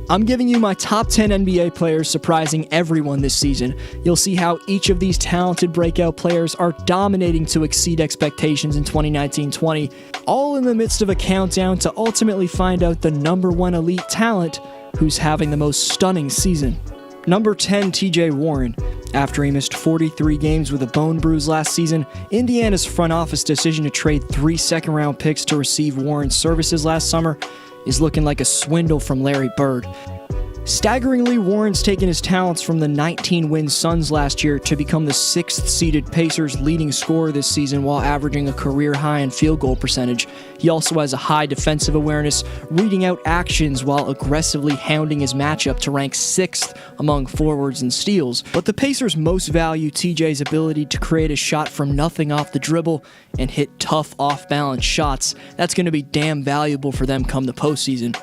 I'm giving you my top 10 NBA players surprising everyone this season. You'll see how each of these talented breakout players are dominating to exceed expectations in 2019-20, all in the midst of a countdown to ultimately find out the number one elite talent who's having the most stunning season. Number 10, TJ Warren. After he missed 43 games with a bone bruise last season, Indiana's front office decision to trade 3 second-round picks to receive Warren's services last summer is looking like a swindle from Larry Bird. Staggeringly, Warren's taken his talents from the 19-win Suns last year to become the 6th-seeded Pacers' leading scorer this season while averaging a career-high in field goal percentage. He also has a high defensive awareness, reading out actions while aggressively hounding his matchup to rank 6th among forwards and steals. But the Pacers most value TJ's ability to create a shot from nothing off the dribble and hit tough off-balance shots. That's going to be damn valuable for them come the postseason.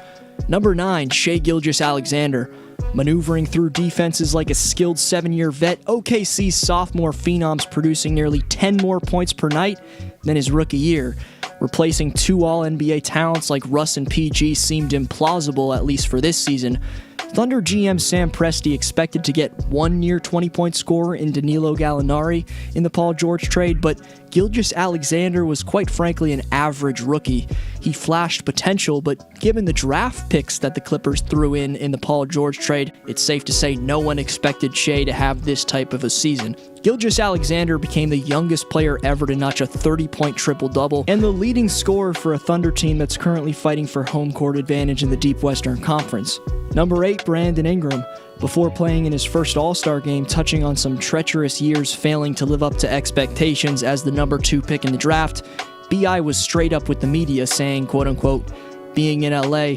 Number 9, Shai Gilgeous-Alexander. Maneuvering through defenses like a skilled 7-year vet, OKC's sophomore phenom's producing nearly 10 more points per night than his rookie year. Replacing 2 All-NBA talents like Russ and PG seemed implausible, at least for this season. Thunder GM Sam Presti expected to get one near 20-point scorer in Danilo Gallinari in the Paul George trade, but Gilgeous-Alexander was quite frankly an average rookie. He flashed potential, but given the draft picks that the Clippers threw in the Paul George trade, it's safe to say no one expected Shai to have this type of a season. Gilgeous-Alexander became the youngest player ever to notch a 30-point triple-double and the leading scorer for a Thunder team that's currently fighting for home court advantage in the Deep Western Conference. Number 8, Brandon Ingram. Before playing in his first All-Star game, touching on some treacherous years failing to live up to expectations as the number 2 pick in the draft, B.I. was straight up with the media saying, quote-unquote, being in LA,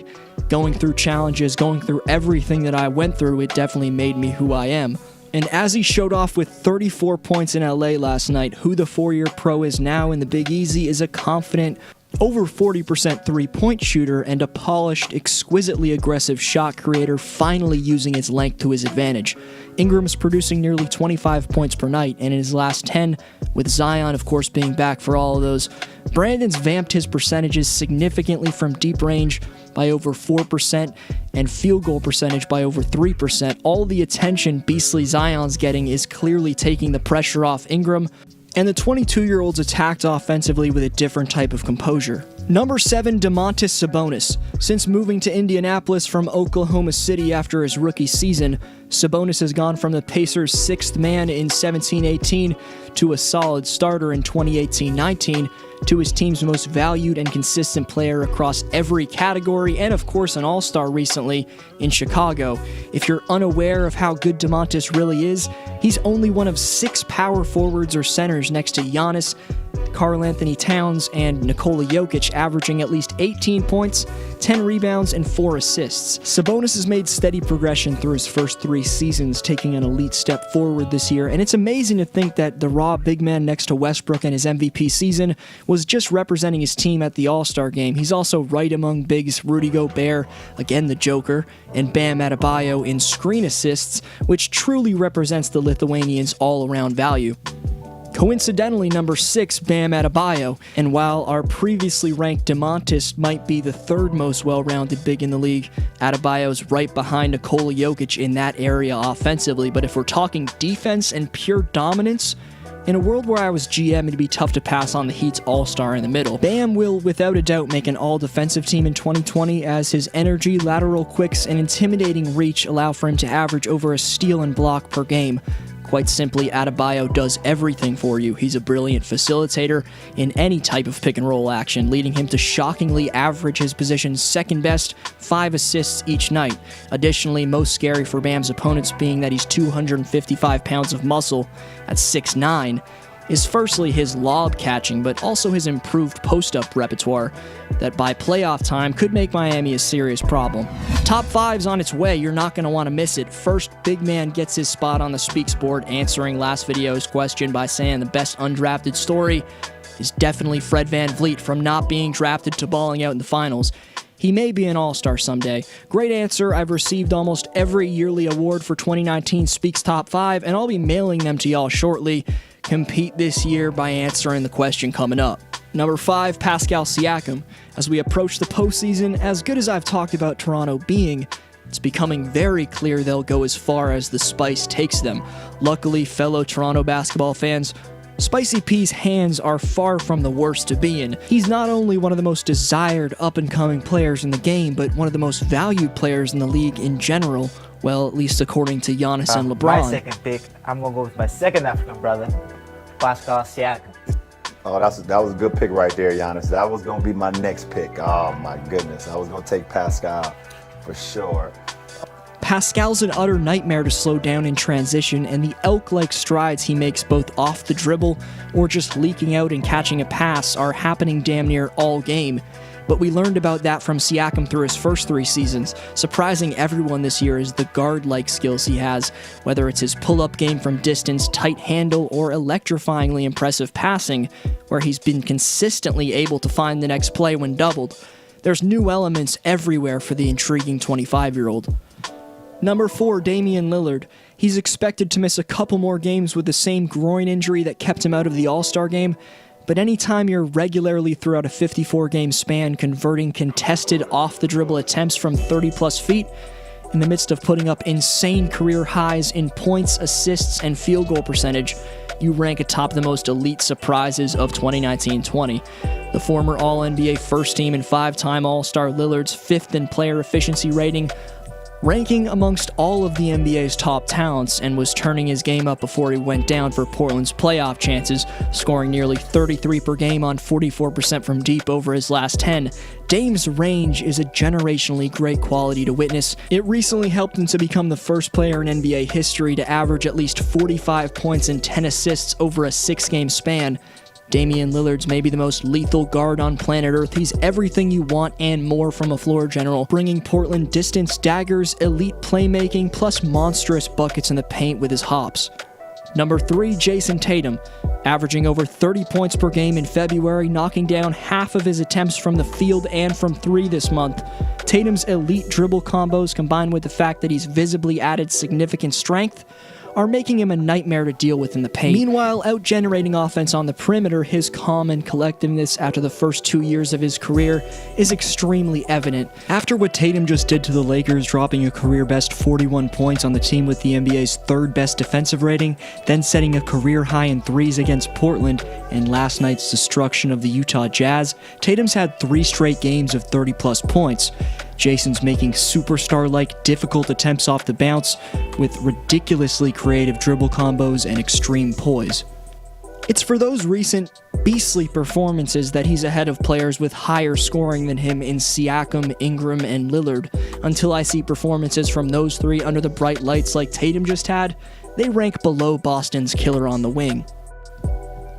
going through challenges, going through everything that I went through, it definitely made me who I am. And as he showed off with 34 points in LA last night, who the 4-year pro is now in the Big Easy is a confident, over 40% three-point shooter and a polished, exquisitely aggressive shot creator, finally using his length to his advantage. Ingram's producing nearly 25 points per night, and in his last 10, with Zion of course being back for all of those, Brandon's vamped his percentages significantly from deep range by over 4% and field goal percentage by over 3%. All the attention beastly Zion's getting is clearly taking the pressure off Ingram, and the 22-year-old's attacked offensively with a different type of composure. Number 7, Domantas Sabonis. Since moving to Indianapolis from Oklahoma City after his rookie season, Sabonis has gone from the Pacers' 6th man in 17-18 to a solid starter in 2018-19 to his team's most valued and consistent player across every category and of course an all-star recently in Chicago. If you're unaware of how good Domantas really is, he's only one of 6 power forwards or centers next to Giannis, Karl-Anthony Towns, and Nikola Jokic, averaging at least 18 points, 10 rebounds, and 4 assists. Sabonis has made steady progression through his first 3 seasons, taking an elite step forward this year, and it's amazing to think that the raw big man next to Westbrook in his MVP season was just representing his team at the All-Star game. He's also right among bigs Rudy Gobert, again the Joker, and Bam Adebayo in screen assists, which truly represents the Lithuanians' all-around value. Coincidentally, number 6, Bam Adebayo, and while our previously ranked Domantas might be the 3rd most well-rounded big in the league, Adebayo's right behind Nikola Jokic in that area offensively, but if we're talking defense and pure dominance, in a world where I was GM, it'd be tough to pass on the Heat's all-star in the middle. Bam will without a doubt make an all-defensive team in 2020 as his energy, lateral quicks, and intimidating reach allow for him to average over a steal and block per game. Quite simply, Adebayo does everything for you. He's a brilliant facilitator in any type of pick-and-roll action, leading him to shockingly average his position's second best 5 assists each night. Additionally, most scary for Bam's opponents being that he's 255 pounds of muscle at 6'9", is firstly his lob catching, but also his improved post-up repertoire that by playoff time could make Miami a serious problem. Top 5's on its way, you're not going to want to miss it. First, big man gets his spot on the Speaks board, answering last video's question by saying the best undrafted story is definitely Fred VanVleet from not being drafted to balling out in the finals. He may be an all-star someday. Great answer. I've received almost every yearly award for 2019 Speaks Top 5, and I'll be mailing them to y'all shortly. Compete this year by answering the question coming up. Number 5, Pascal Siakam. As we approach the postseason, as good as I've talked about Toronto being, It's becoming very clear they'll go as far as the spice takes them. Luckily, fellow Toronto basketball fans, Spicy P's hands are far from the worst to be in. He's not only one of the most desired up-and-coming players in the game, but one of the most valued players in the league in general. Well, at least according to Giannis and LeBron. My second pick, I'm going to go with my second African brother, Pascal Siakam. Oh, that was a good pick right there, Giannis. That was going to be my next pick. Oh, my goodness. I was going to take Pascal for sure. Pascal's an utter nightmare to slow down in transition, and the elk-like strides he makes both off the dribble or just leaking out and catching a pass are happening damn near all game. But we learned about that from Siakam through his first 3 seasons. Surprising everyone this year is the guard-like skills he has, whether it's his pull-up game from distance, tight handle, or electrifyingly impressive passing, where he's been consistently able to find the next play when doubled. There's new elements everywhere for the intriguing 25-year-old. Number 4, Damian Lillard. He's expected to miss a couple more games with the same groin injury that kept him out of the All-Star game, but anytime you're regularly throughout a 54-game span converting contested off-the-dribble attempts from 30-plus feet, in the midst of putting up insane career highs in points, assists, and field goal percentage, you rank atop the most elite surprises of 2019-20. The former All-NBA first team and 5-time All-Star Lillard's 5th in player efficiency rating, ranking amongst all of the NBA's top talents, and was turning his game up before he went down for Portland's playoff chances, scoring nearly 33 per game on 44% from deep over his last 10. Dame's range is a generationally great quality to witness. It recently helped him to become the first player in NBA history to average at least 45 points and 10 assists over a 6-game span. Damian Lillard's maybe the most lethal guard on planet Earth. He's everything you want and more from a floor general, bringing Portland distance daggers, elite playmaking, plus monstrous buckets in the paint with his hops. Number 3, Jason Tatum, averaging over 30 points per game in February, knocking down half of his attempts from the field and from 3 this month. Tatum's elite dribble combos, combined with the fact that he's visibly added significant strength, are making him a nightmare to deal with in the paint. Meanwhile, out-generating offense on the perimeter, his calm and collectiveness after the first 2 years of his career is extremely evident. After what Tatum just did to the Lakers, dropping a career-best 41 points on the team with the NBA's 3rd best defensive rating, then setting a career high in threes against Portland, and last night's destruction of the Utah Jazz, Tatum's had 3 straight games of 30-plus points. Jason's making superstar-like difficult attempts off the bounce with ridiculously creative dribble combos and extreme poise. It's for those recent beastly performances that he's ahead of players with higher scoring than him in Siakam, Ingram, and Lillard. Until I see performances from those 3 under the bright lights like Tatum just had, they rank below Boston's killer on the wing.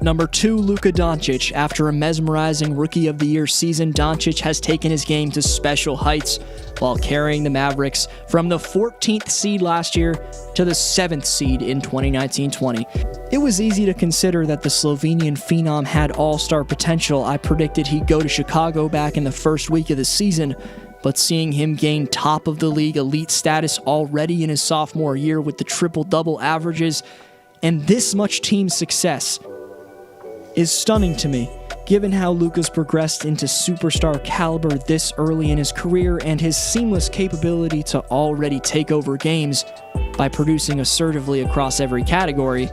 Number 2, Luka Doncic. After a mesmerizing Rookie of the Year season, Doncic has taken his game to special heights while carrying the Mavericks from the 14th seed last year to the 7th seed in 2019-20. It was easy to consider that the Slovenian phenom had all-star potential. I predicted he'd go to Chicago back in the first week of the season, but seeing him gain top of the league elite status already in his sophomore year with the triple-double averages and this much team success is stunning to me, given how Luka's progressed into superstar caliber this early in his career and his seamless capability to already take over games by producing assertively across every category.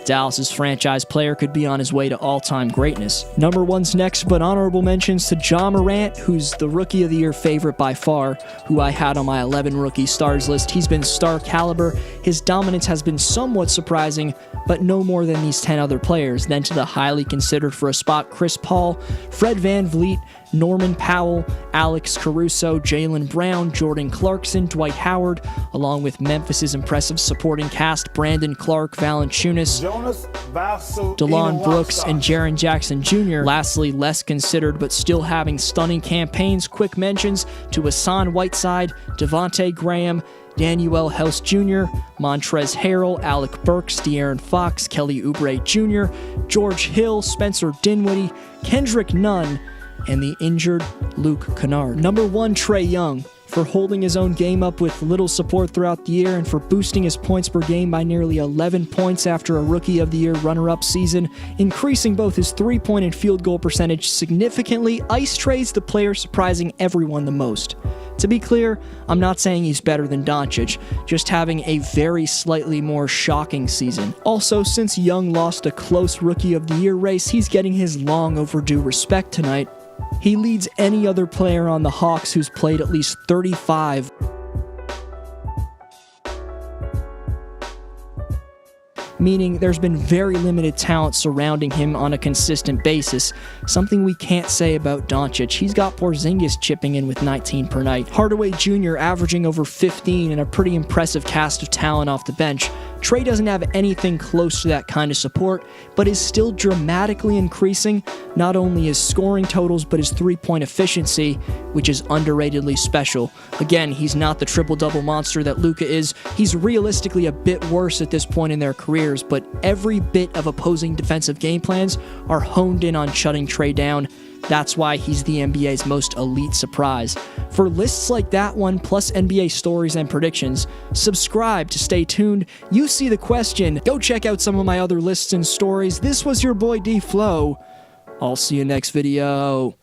Dallas's franchise player could be on his way to all-time greatness. Number 1's next, but honorable mentions to Ja Morant, who's the Rookie of the Year favorite by far, who I had on my 11 rookie stars list. He's been star caliber. His dominance has been somewhat surprising, but no more than these 10 other players. Then to the highly considered for a spot Chris Paul, Fred VanVleet, Norman Powell, Alex Caruso, Jaylen Brown, Jordan Clarkson, Dwight Howard, along with Memphis's impressive supporting cast Brandon Clark, Valanciunas, Delon Brooks, and Jaren Jackson Jr. Lastly, less considered but still having stunning campaigns, quick mentions to Hassan Whiteside, Devontae Graham, Danuel House Jr., Montrezl Harrell, Alec Burks, De'Aaron Fox, Kelly Oubre Jr., George Hill, Spencer Dinwiddie, Kendrick Nunn, and the injured Luke Kennard. Number 1, Trae Young, for holding his own game up with little support throughout the year and for boosting his points per game by nearly 11 points after a Rookie of the Year runner-up season, increasing both his three-point and field goal percentage significantly. Ice Trae's the player surprising everyone the most. To be clear, I'm not saying he's better than Doncic, just having a very slightly more shocking season. Also, since Young lost a close Rookie of the Year race, he's getting his long overdue respect tonight. He leads any other player on the Hawks who's played at least 35. Meaning there's been very limited talent surrounding him on a consistent basis, something we can't say about Doncic. He's got Porzingis chipping in with 19 per night, Hardaway Jr. averaging over 15, and a pretty impressive cast of talent off the bench. Trae doesn't have anything close to that kind of support, but is still dramatically increasing not only his scoring totals, but his three-point efficiency, which is underratedly special. Again, he's not the triple-double monster that Luka is. He's realistically a bit worse at this point in their careers, but every bit of opposing defensive game plans are honed in on shutting Trae down. That's why he's the NBA's most elite surprise. For lists like that one, plus NBA stories and predictions, subscribe to stay tuned. You see the question. Go check out some of my other lists and stories. This was your boy D Flow. I'll see you next video.